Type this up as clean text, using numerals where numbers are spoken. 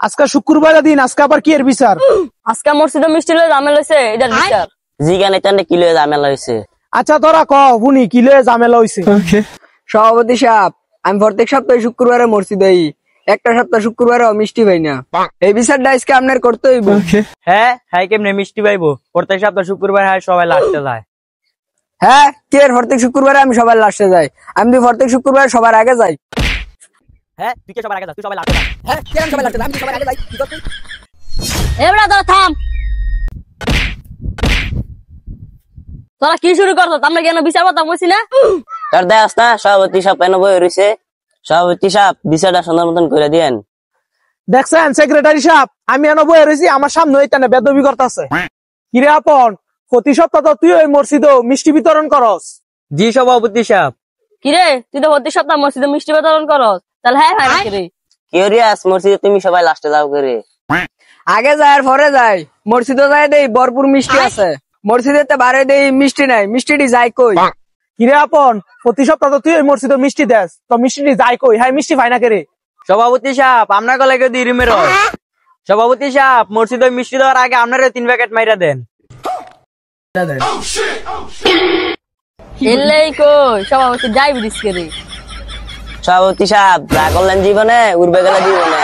আজকে শুক্রবার দিন, আজকে আবার কি এর বিচার? আজকে মসজিদে মিষ্টি লয়ে ঝামেলা হইছে, এটার বিচার। জিগানে টানে কি লয়ে ঝামেলা হইছে? আচ্ছা তোরা ক বুনি কি লয়ে ঝামেলা হইছে? সভাপতি সাহেব, আমি প্রত্যেক সপ্তাহে শুক্রবারে মসজিদে একটা সপ্তাহ শুক্রবারে মিষ্টি পাই না, এই বিচারটা আজকে আপনার করতে হইব। হ্যাঁ হ্যাঁ, কেমনে মিষ্টি পাইবো? প্রত্যেক সপ্তাহ শুক্রবার হয় সবাই লাস্টে যায়। হ্যাঁ কে প্রত্যেক শুক্রবারে আমি সবার লাস্টে যাই? আমি তো প্রত্যেক শুক্রবারে সবার আগে যাই। হ্যাঁ তুই কে সবার আগে যাস? তুই সবাই লাস্টে যাস। হ্যাঁ কে আমি সবার লাস্টে যাই? আমি সবার আগে যাই। এবড়া তোরা থাম। তোরা কি শুরু করছো? আমরা কেন বিচার কথা বলছি না? তার দেখ না সভাপতি সাহেব কেন বই রয়েছে? সভাপতি সাহেব বিচারটা সুন্দর মতন করে দিয়েন। দেখছেন সেক্রেটারি সাহেব, আমি এনে বয়ে রয়েছি, আমার সামনে ওইখানে বেদবি করতেছে। কিরে আপন, প্রতি সপ্তাহ তো তুই ওই মসজিদে মিষ্টি বিতরণ করস। জি সভাপতি সাহেব। কিরে তুই তো প্রতি সপ্তাহ মসজিদে মিষ্টি বিতরণ করস, তাহলে হ্যাঁ হয় নাকি রে? কি রিয়াস মসজিদে তুমি সবাই লাস্টে যাও করে? আগে যায় আর পরে যায়। মসজিদে যায় দেই ভরপুর মিষ্টি আছে, মসজিদেতে বারে দেই মিষ্টি নাই, মিষ্টিটি যায় কই? কিরে আপন, প্রতি সপ্তাহ তো তুই ওই মসজিদে মিষ্টি দেস, তো মিষ্টিটি যাই কই? হ্যাঁ মিষ্টি পাই না কে রে? সভাপতি সাহেব আপনার গলায় কেউ দিয়ে রুমের হয়। সভাপতি সাহেব মসজিদে মিষ্টি দেওয়ার আগে আপনারা 3 প্যাকেট মাইরা দেন। এলেই কই সভাপতি যাই বিদিস কে রে? সভাপতি সাহেব যা করলেন জীবনে উড়বে গেলে জীবনে।